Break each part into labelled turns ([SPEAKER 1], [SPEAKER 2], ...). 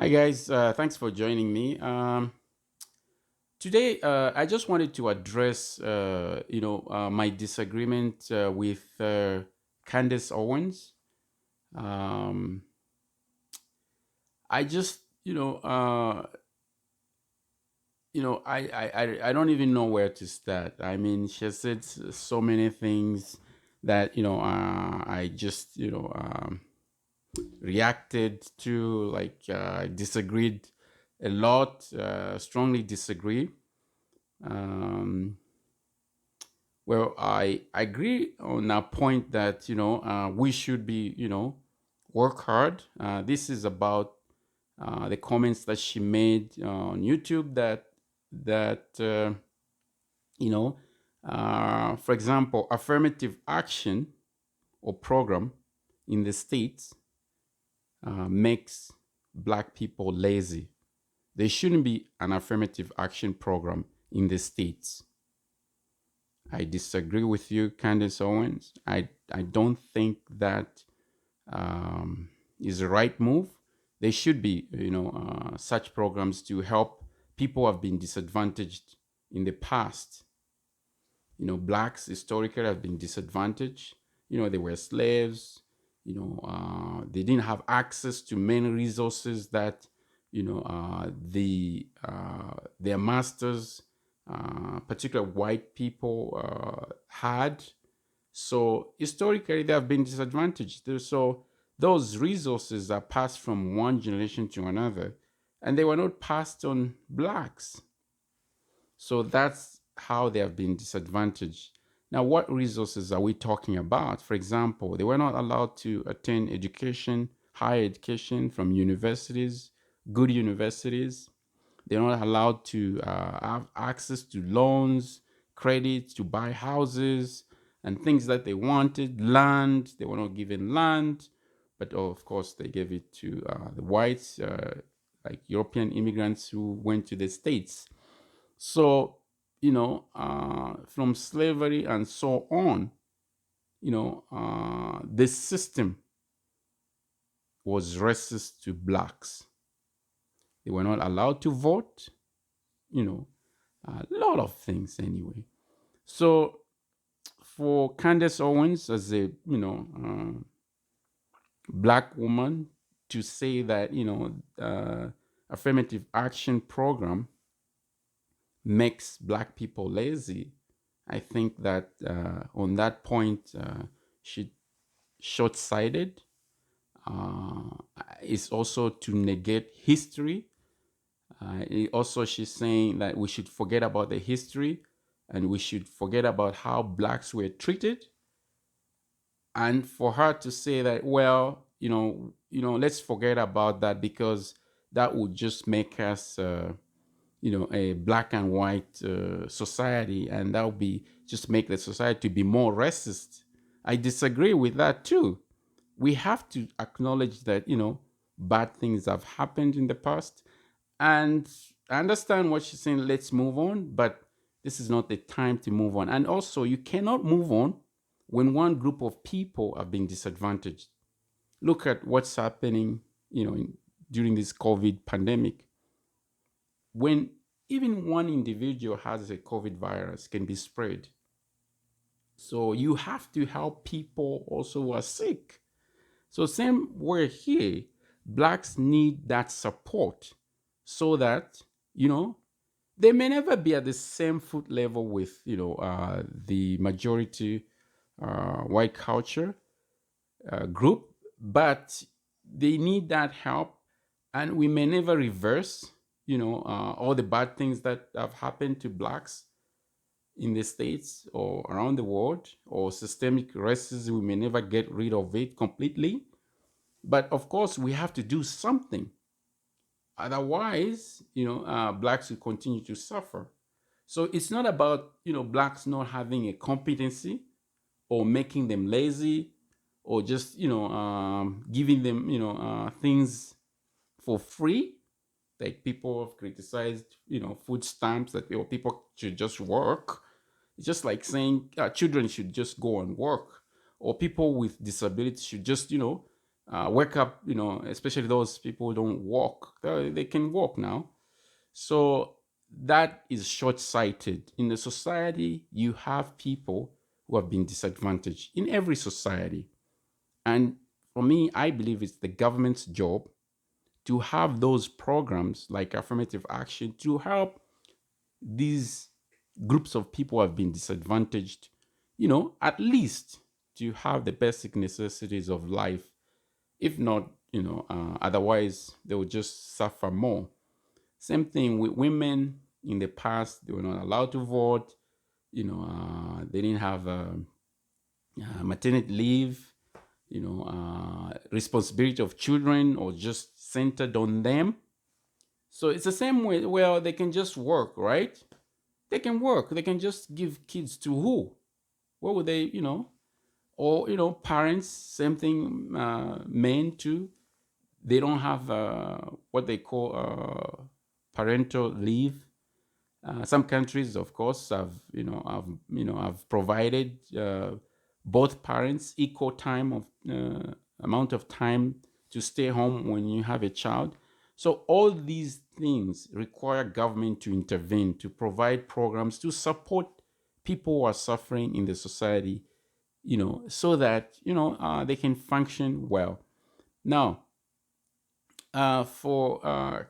[SPEAKER 1] Hi guys, thanks for joining me. Today, I just wanted to address, my disagreement with Candace Owens. Um, I just, I don't even know where to start. I mean, she has said so many things that I just reacted to, like disagreed a lot, strongly disagree. Um, well, I agree on that point that we should be work hard. This is about the comments that she made on YouTube that you know, for example, affirmative action or program in the states makes black people lazy. There shouldn't be an affirmative action program in the states. I disagree with you, Candace Owens. I don't think that is the right move. There should be, such programs to help people who have been disadvantaged in the past. Blacks historically have been disadvantaged. They were slaves. They didn't have access to many resources that their masters, particular white people, had. So historically, they have been disadvantaged. So those resources are passed from one generation to another, and they were not passed on blacks. So that's how they have been disadvantaged. Now, what resources are we talking about? For example, they were not allowed to attend education, higher education from universities, good universities. They're not allowed to have access to loans, credit to buy houses and things that they wanted. Land, they were not given land, but of course they gave it to the whites, like European immigrants who went to the States. So, from slavery and so on, this system was racist to blacks. They were not allowed to vote, you know, a lot of things anyway. So for Candace Owens as a black woman to say that affirmative action program makes black people lazy, I think that on that point she short-sighted. Uh, is also to negate history. Also, she's saying that we should forget about the history and we should forget about how blacks were treated. And for her to say that, well, let's forget about that because that would just make us, a black and white society, and that would be just make the society be more racist. I disagree with that too. We have to acknowledge that bad things have happened in the past, and I understand what she's saying, let's move on, but this is not the time to move on. And also, you cannot move on when one group of people have been disadvantaged. Look at what's happening during this COVID pandemic. When even one individual has a COVID virus can be spread. So you have to help people also who are sick. So same way here, blacks need that support so that they may never be at the same foot level with the majority white culture group, but they need that help, and we may never reverse all the bad things that have happened to blacks in the states or around the world, or systemic racism. We may never get rid of it completely, but of course we have to do something. Otherwise, blacks will continue to suffer. So it's not about blacks not having a competency or making them lazy or just giving them things for free. Like people have criticized food stamps, that people should just work. It's just like saying children should just go and work, or people with disabilities should just wake up, especially those people who don't walk. They can walk now. So that is short sighted. In the society, you have people who have been disadvantaged in every society. And for me, I believe it's the government's job to have those programs like affirmative action to help these groups of people who have been disadvantaged, at least to have the basic necessities of life. If not, otherwise they will just suffer more. Same thing with women. In the past, they were not allowed to vote. They didn't have maternity leave. Responsibility of children or just centered on them. So it's the same way. Well, they can just work, right? They can work. They can just give kids to who? What would they, or parents. Same thing. Men too. They don't have what they call parental leave. Some countries, of course, have provided both parents equal time of amount of time to stay home when you have a child. So all these things require government to intervene, to provide programs to support people who are suffering in the society, so that they can function well. Now, for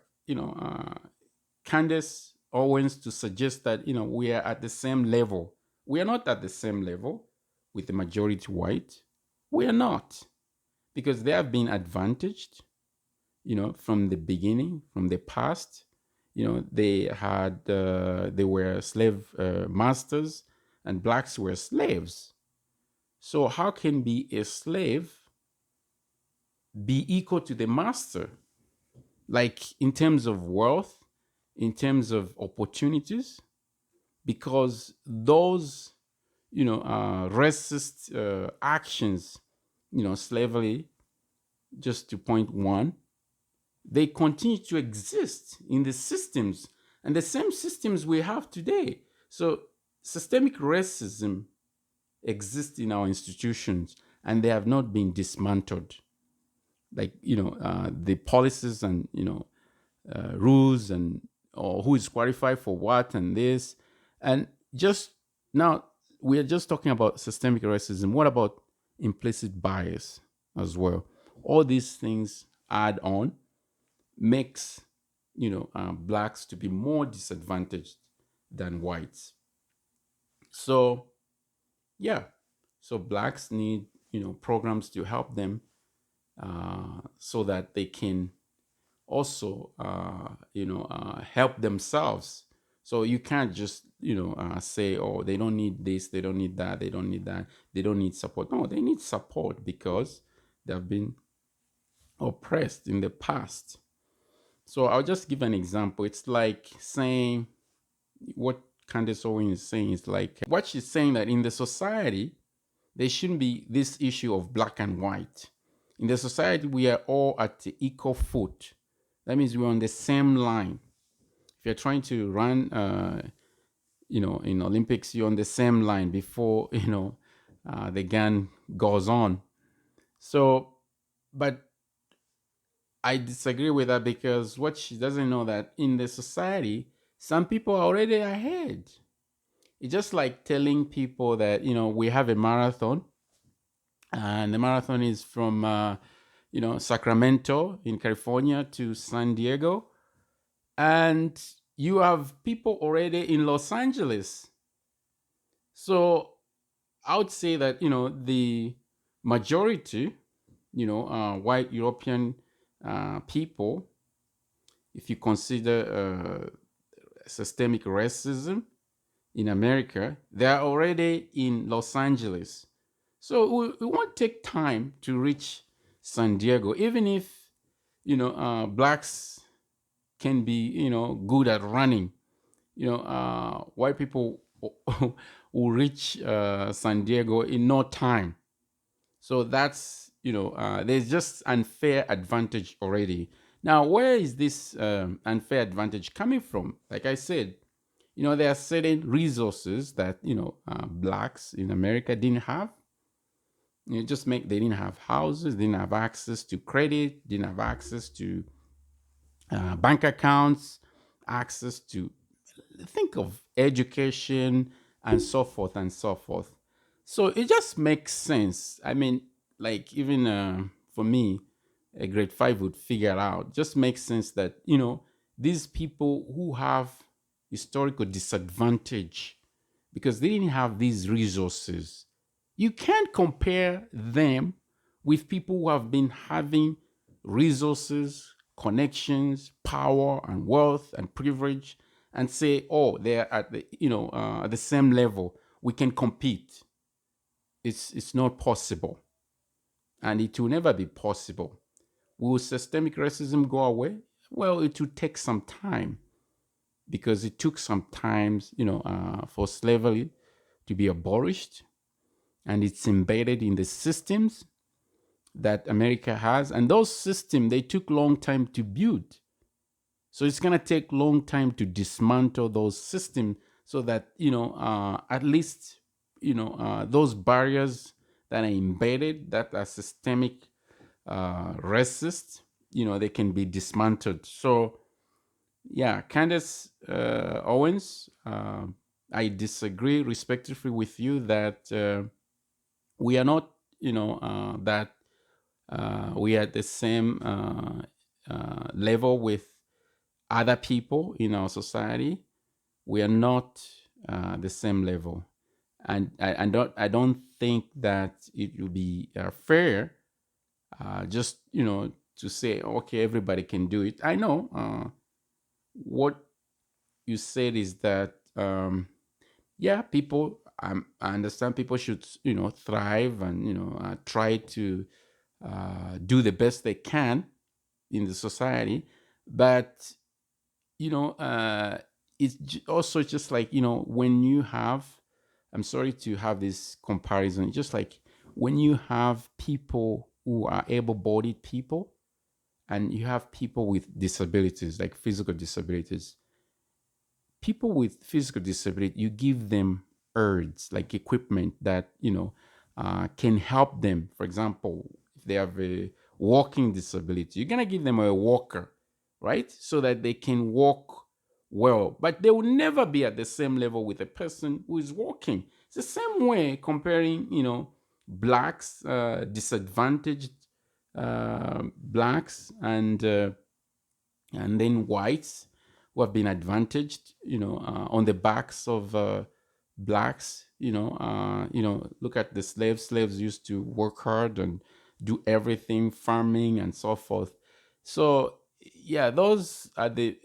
[SPEAKER 1] Candace Owens to suggest that we are at the same level. We are not at the same level with the majority white. We are not, because they have been advantaged, from the beginning, from the past. They were slave masters, and blacks were slaves. So how can be a slave be equal to the master? Like in terms of wealth, in terms of opportunities, because those racist actions, slavery, just to point one, they continue to exist in the systems, and the same systems we have today. So systemic racism exists in our institutions, and they have not been dismantled. Like the policies and rules, and or who is qualified for what and this. And just now we are just talking about systemic racism. What about implicit bias as well? All these things add on, makes blacks to be more disadvantaged than whites. So yeah, so blacks need programs to help them, so that they can also help themselves. So you can't just say, oh, they don't need this, they don't need that, they don't need that, they don't need support. No, they need support because they have been oppressed in the past. So I'll just give an example. It's like saying what Candace Owens is saying is like what she's saying, that in the society there shouldn't be this issue of black and white. In the society, we are all at the equal foot. That means we're on the same line. If you're trying to run, in Olympics, you're on the same line before the gun goes on. So, but I disagree with that, because what she doesn't know that in the society, some people are already ahead. It's just like telling people that we have a marathon, and the marathon is from Sacramento in California to San Diego, and you have people already in Los Angeles. So I would say that the majority, white European people, if you consider systemic racism in America, they are already in Los Angeles. So we won't take time to reach San Diego, even if blacks can be good at running. White people will reach San Diego in no time. So that's there's just unfair advantage already. Now, where is this unfair advantage coming from? Like I said, there are certain resources that blacks in America didn't have. just make they didn't have houses, didn't have access to credit, didn't have access to bank accounts, access to think of education and so forth and so forth. So it just makes sense. I mean, like even for me, a grade five would figure out. Just makes sense that these people who have historical disadvantage because they didn't have these resources. You can't compare them with people who have been having resources, connections, power, and wealth and privilege, and say, "Oh, they're at the at the same level. We can compete." It's not possible, and it will never be possible. Will systemic racism go away? Well, it will take some time because it took some time, for slavery to be abolished, and it's embedded in the systems that America has. And those systems, they took long time to build. So it's going to take long time to dismantle those systems so that, at least, those barriers that are embedded, that are systemic racist, they can be dismantled. So, yeah, Candace Owens, I disagree respectfully with you that we are not, that we are at the same level with other people in our society. We are not the same level, and I don't think that it will be fair. Just to say, okay, everybody can do it. I know what you said is that yeah, people. I understand people should thrive and try to do the best they can in the society, but you know it's also just like when you have, I'm sorry to have this comparison, just like when you have people who are able-bodied people and you have people with disabilities, like physical disabilities. People with physical disability, you give them aids, like equipment that can help them. For example, if they have a walking disability, you're gonna give them a walker, right, so that they can walk well. But they will never be at the same level with a person who is walking. It's the same way comparing, blacks, disadvantaged blacks, and then whites who have been advantaged, on the backs of blacks. Look at the slaves. Slaves used to work hard and do everything, farming and so forth. So yeah, those are the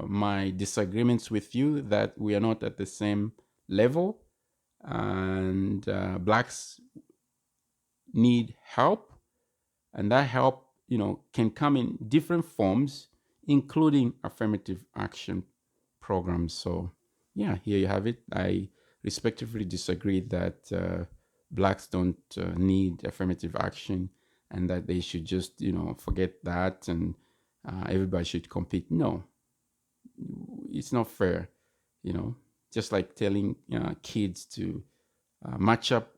[SPEAKER 1] my disagreements with you, that we are not at the same level, and blacks need help, and that help can come in different forms, including affirmative action programs. So yeah, here you have it. I respectfully disagree that blacks don't need affirmative action, and that they should just forget that, and everybody should compete. No, it's not fair. you know just like telling kids to match up,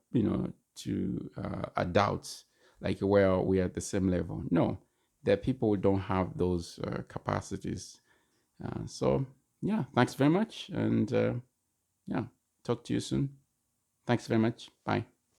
[SPEAKER 1] to adults, like, well, we are at the same level. No, there are people who don't have those capacities. So yeah, thanks very much, and yeah, talk to you soon. Thanks very much. Bye.